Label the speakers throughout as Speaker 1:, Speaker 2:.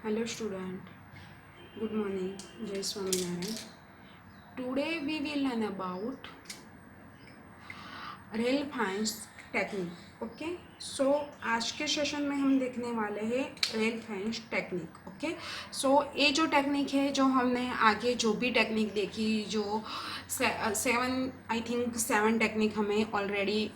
Speaker 1: Hello student, good morning, Jai Swaminarayan. Today we will learn about rail fence technique. Okay, so आज के session में हम देखने वाले हैं रेलफाइंस टेक्निक. ओके, सो ये जो टेक्निक है, जो हमने आगे जो भी टेक्निक देखी, जो 7 टेक्निक हमें ऑलरेडी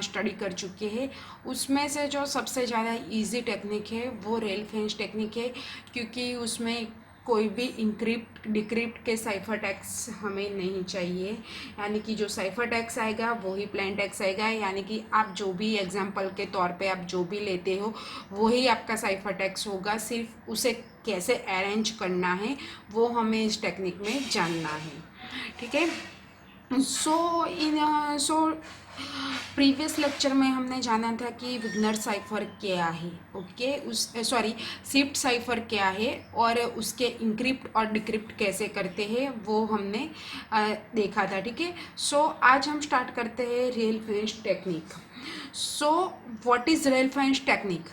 Speaker 1: स्टडी कर चुके हैं, उसमें से जो सबसे ज़्यादा इजी टेक्निक है वो रेलफाइंस टेक्निक है, क्योंकि उसमें कोई भी इंक्रिप्ट डिक्रिप्ट के साइफर टैक्स हमें नहीं चाहिए. यानी कि जो साइफर टैक्स आएगा वही प्लेन टैक्स आएगा. यानी कि आप जो भी एग्जांपल के तौर पे आप जो भी लेते हो वही आपका साइफर टैक्स होगा. सिर्फ उसे कैसे अरेंज करना है वो हमें इस टेक्निक में जानना है. ठीक है. सो प्रीवियस लेक्चर में हमने जाना था कि विग्नर साइफर क्या है. ओके, शिफ्ट साइफर क्या है और उसके इंक्रिप्ट और डिक्रिप्ट कैसे करते हैं वो हमने देखा था. ठीक है. सो आज हम स्टार्ट करते हैं rail fence technique. So what is rail fence technique?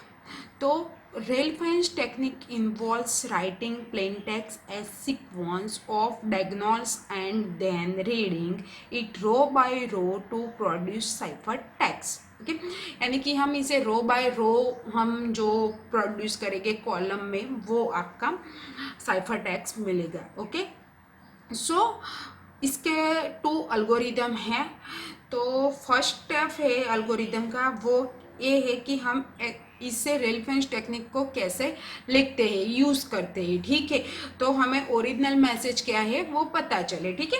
Speaker 1: तो rail fence technique involves writing plain text as sequence of diagonals and then reading it row by row to produce cipher text. Okay, यानी कि हम इसे रो बाय रो हम जो produce करेंगे column में वो आपका साइफर टेक्स्ट मिलेगा. ओके, सो इसके 2 अल्गोरिदम हैं. तो फर्स्ट स्टेप है अल्गोरिदम का, वो ये है कि हम इससे रेलफाइंस टेक्निक को कैसे लिखते हैं, यूज़ करते हैं. ठीक है, तो हमें ओरिजिनल मैसेज क्या है वो पता चले. ठीक है.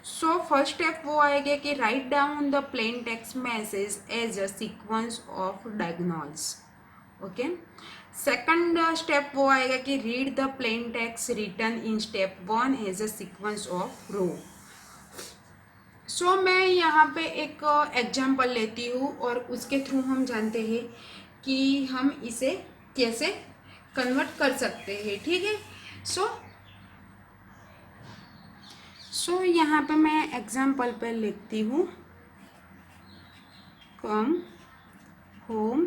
Speaker 1: सो फर्स्ट स्टेप वो आएगा कि write down the plain text message as a sequence of diagonals. Okay, second step वो आएगा कि read the plain text written in step 1 as a sequence of row. So मैं यहाँ पे एक एग्जाम्पल लेती हूँ और उसके थ्रू हम जानते हैं कि हम इसे कैसे कन्वर्ट कर सकते हैं. ठीक है. सो यहाँ पे मैं एग्जाम्पल पे लिखती हूँ कम होम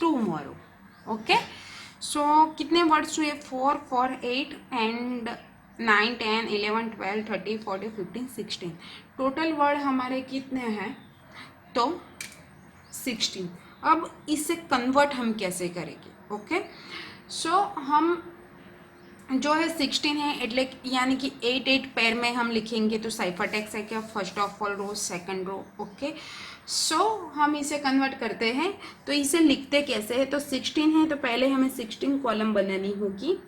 Speaker 1: टुमारो. ओके, सो कितने वर्ड्स हुए? 4 4 8 एंड 9 10 11 12 13 14 15 16. टोटल वर्ड हमारे कितने हैं? तो 16. अब इसे कन्वर्ट हम कैसे करेंगे? ओके, सो हम जो है 16 है એટલે यानी कि 8 पेयर में हम लिखेंगे तो साइफर टेक्स्ट है क्या? First of all row, second row. Okay, so हम इसे कन्वर्ट करते हैं. तो इसे लिखते कैसे है? तो 16 है तो पहले हमें 16 कॉलम बनानी होगी.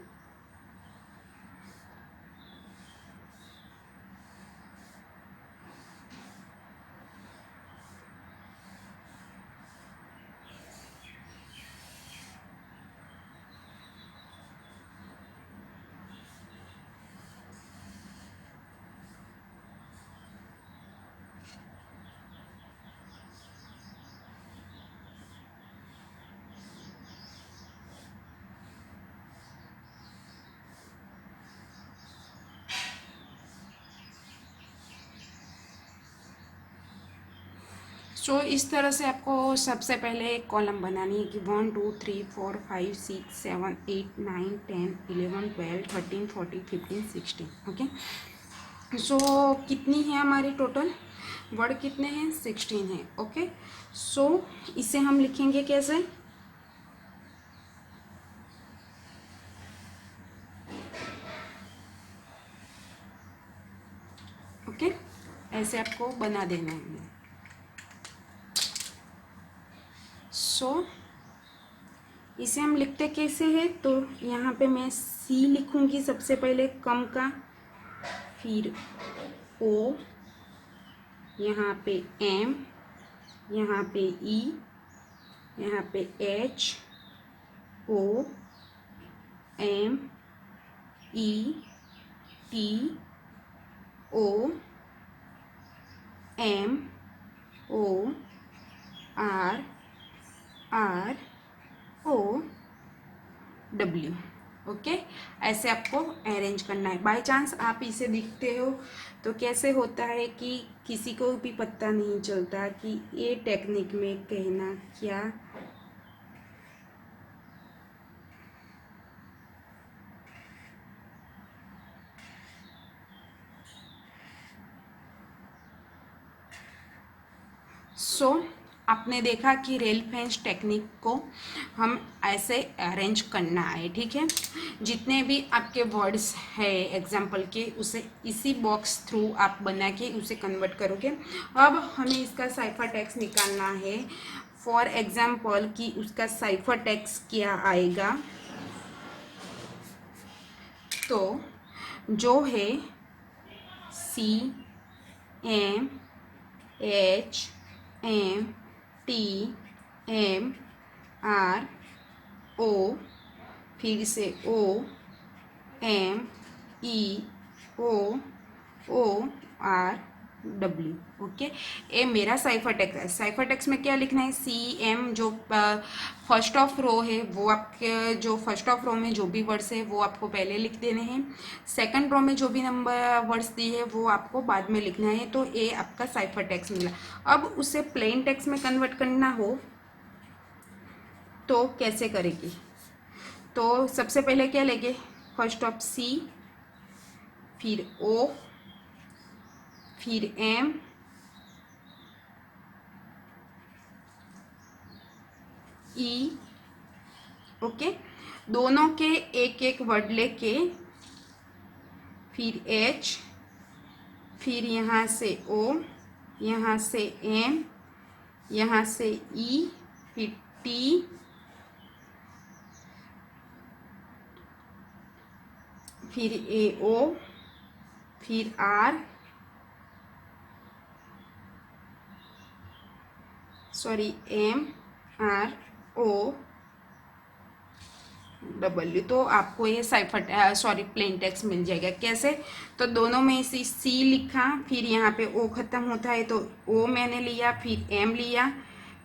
Speaker 1: सो इस तरह से आपको सबसे पहले एक कॉलम बनानी है कि 1 2 3 4 5 6 7 8 9 10 11 12 13 14 15 16. ओके, सो कितनी है हमारी टोटल वर्ड? कितने हैं? 16 है. ओके, सो इसे हम लिखेंगे कैसे? ओके, ऐसे आपको बना देना है. सो इसे हम लिखते कैसे हैं? तो यहाँ पे मैं सी लिखूंगी सबसे पहले कम का, फिर ओ, यहाँ पे एम, यहाँ पे ई, यहाँ पे H, O, M, E, T, O, M, O, R, R, O, W. Okay, ऐसे आपको अरेंज करना है. बाय चांस आप इसे दिखते हो तो कैसे होता है कि किसी को भी पता नहीं चलता कि ये टेक्निक में कहना क्या सो आपने देखा कि रेलफेंस टेक्निक को हम ऐसे अरेंज करना है, ठीक है। जितने भी आपके वर्ड्स है एग्जाम्पल के, उसे इसी बॉक्स थ्रू आप बना के उसे कन्वर्ट करोगे। अब हमें इसका साइफर टेक्स्ट निकालना है। फॉर एग्जाम्पल कि उसका साइफर टेक्स्ट क्या आएगा, तो जो है CMHMTMRO, फिर से OMEOORW, ओके। ये मेरा साइफर टेक्स्ट है। साइफर टेक्स्ट में क्या लिखना है, CM जो फर्स्ट ऑफ रो है वो आपके, जो फर्स्ट ऑफ रो में जो भी वर्ड्स है वो आपको पहले लिख देने हैं। सेकंड रो में जो भी नंबर वर्ड्स दिए है वो आपको बाद में लिखना है। तो ये आपका साइफर टेक्स्ट मिला। अब उसे प्लेन टेक्स्ट में कन्वर्ट करना हो तो कैसे करेगी, तो सबसे पहले क्या लेंगे, फर्स्ट ऑफ C, फिर O, फिर M, E, ओके। दोनों के एक एक वर्ड लेके फिर H, फिर यहाँ से O, यहाँ से M, यहाँ से E, फिर T, फिर AO, फिर R, MRO W। तो आपको ये साइफर प्लेन टेक्स्ट मिल जाएगा। कैसे, तो दोनों में से C लिखा, फिर यहाँ पे O खत्म होता है तो O मैंने लिया, फिर M लिया,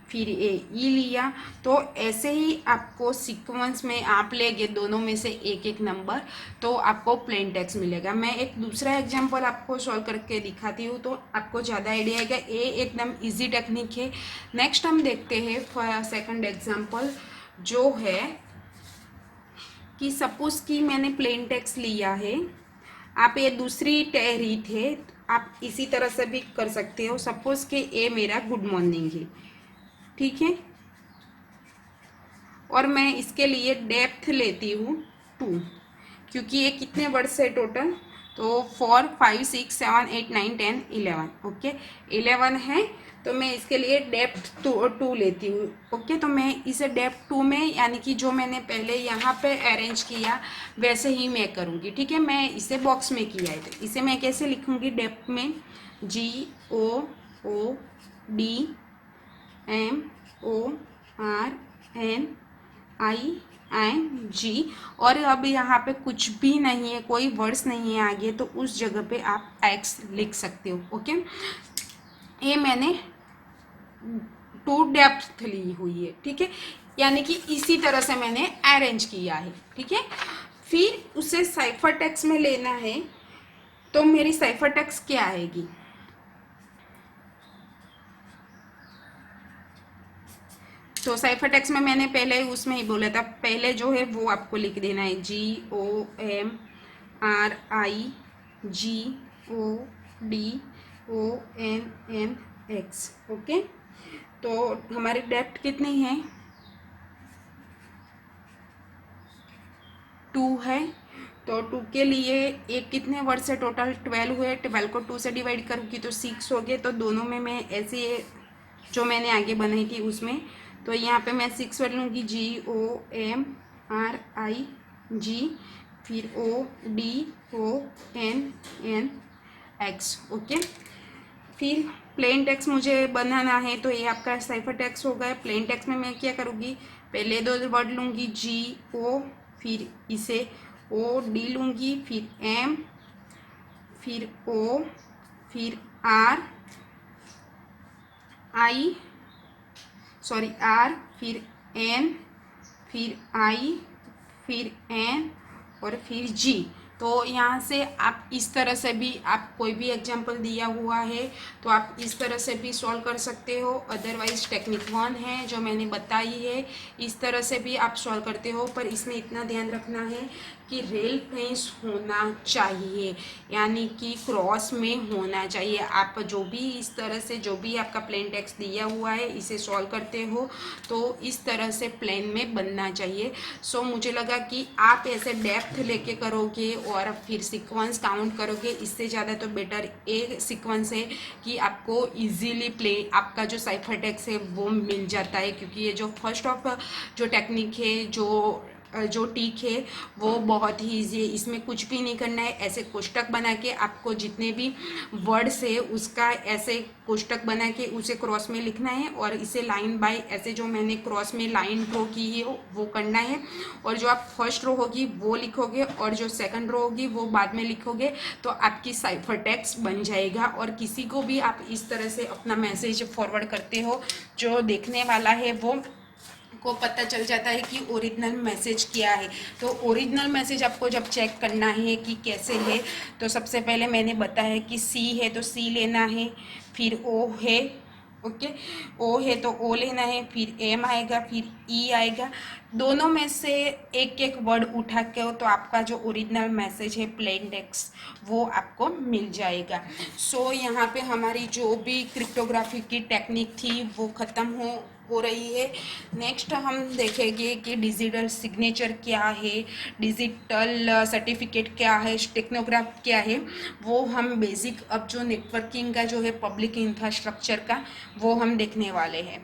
Speaker 1: फिर E लिया। तो ऐसे ही आपको सीक्वेंस में आप लेंगे दोनों में से एक एक नंबर, तो आपको प्लेन टेक्स्ट मिलेगा। मैं एक दूसरा एग्जांपल आपको सॉल्व करके दिखाती हूँ तो आपको ज़्यादा आइडिया आएगा। ये एकदम इजी टेक्निक है। नेक्स्ट हम देखते हैं सेकंड एग्जांपल, जो है कि सपोज कि मैंने प्लेन टेक्स्ट लिया है, आप ये दूसरी रीत है, आप इसी तरह से भी कर सकते हो। सपोज कि ये मेरा गुड मॉर्निंग है, ठीक है, और मैं इसके लिए डेप्थ लेती हूँ 2, क्योंकि ये कितने वर्ड्स है टोटल, तो 4 5 6 7 8 9 10 11, ओके 11 है। तो मैं इसके लिए डेप्थ 2 लेती हूँ, ओके। तो मैं इसे डेप्थ 2 में, यानी कि जो मैंने पहले यहाँ पे अरेंज किया वैसे ही मैं करूँगी, ठीक है। मैं इसे बॉक्स में किया है, तो इसे मैं कैसे लिखूँगी, डेप्थ में GOODMORNING, और अब यहाँ पे कुछ भी नहीं है, कोई वर्ड्स नहीं है आगे, तो उस जगह पे आप एक्स लिख सकते हो, ओके। ये मैंने 2 डेप्थ ली हुई है, ठीक है, यानी कि इसी तरह से मैंने अरेंज किया है, ठीक है। फिर उसे साइफर टेक्स्ट में लेना है, तो मेरी साइफर टेक्स्ट क्या आएगी, तो साइफर टेक्स्ट में मैंने पहले उसमें ही बोला था, पहले जो है वो आपको लिख देना है GOMRIGODONNX, ओके। तो हमारी डेप्थ कितनी है, 2 है। तो 2 के लिए एक कितने वर्ड से टोटल 12 हुए, 12 को 2 से डिवाइड करूँगी तो 6 हो गए। तो दोनों में मैं ऐसे जो मैंने आगे बनाई थी उसमें, तो यहाँ पे मैं 6 वर्ड लूँगी, GOMRIG, फिर ODONNX, ओके। फिर प्लेन टेक्स्ट मुझे बनाना है, तो ये आपका साइफर टेक्स्ट होगा। प्लेन टेक्स्ट में मैं क्या करूँगी, पहले 2 वर्ड लूँगी GO, फिर इसे OD लूँगी, फिर M, फिर O, फिर R, फिर N, फिर I, फिर N और फिर G। तो यहाँ से आप इस तरह से भी, आप कोई भी एग्जाम्पल दिया हुआ है तो आप इस तरह से भी सॉल्व कर सकते हो। अदरवाइज टेक्निक 1 है जो मैंने बताई है, इस तरह से भी आप सॉल्व करते हो। पर इसमें इतना ध्यान रखना है कि रेल फेंस होना चाहिए, यानी कि क्रॉस में होना चाहिए। आप जो भी इस तरह से जो भी आपका प्लेन टेक्स्ट दिया हुआ है इसे सॉल्व करते हो तो इस तरह से प्लेन में बनना चाहिए। सो मुझे लगा कि आप ऐसे डेप्थ लेके करोगे और फिर सीक्वेंस काउंट करोगे, इससे ज़्यादा तो बेटर एक सीक्वेंस है कि आपको इजीली प्ले आपका जो साइफर टेक्स्ट है वो मिल जाता है, क्योंकि ये जो फर्स्ट ऑफ जो टेक्निक है जो टिक है वो बहुत ही ईजी है। इसमें कुछ भी नहीं करना है, ऐसे कोष्टक बना के आपको जितने भी वर्ड्स है उसका ऐसे कोष्टक बना के उसे क्रॉस में लिखना है और इसे लाइन बाय ऐसे जो मैंने क्रॉस में लाइन ड्रॉ की है वो करना है। और जो आप फर्स्ट रो होगी वो लिखोगे और जो सेकंड रो होगी वो बाद में लिखोगे तो आपकी साइफर टेक्स्ट बन जाएगा। और किसी को भी आप इस तरह से अपना मैसेज फॉरवर्ड करते हो, जो देखने वाला है वो को पता चल जाता है कि ओरिजिनल मैसेज क्या है। तो ओरिजिनल मैसेज आपको जब चेक करना है कि कैसे है, तो सबसे पहले मैंने बताया कि सी है तो सी लेना है, फिर ओ है, ओके, ओ है तो ओ लेना है, फिर एम आएगा, फिर ई आएगा। दोनों में से एक एक वर्ड उठा के हो तो आपका जो ओरिजिनल मैसेज है प्लेन टेक्स्ट वो आपको मिल जाएगा। सो यहाँ पे हमारी जो भी क्रिप्टोग्राफी की टेक्निक थी वो ख़त्म हो रही है। नेक्स्ट हम देखेंगे कि डिजिटल सिग्नेचर क्या है, डिजिटल सर्टिफिकेट क्या है, टेक्नोग्राफ क्या है। वो हम बेसिक अब जो नेटवर्किंग का जो है पब्लिक इंफ्रास्ट्रक्चर का वो हम देखने वाले हैं।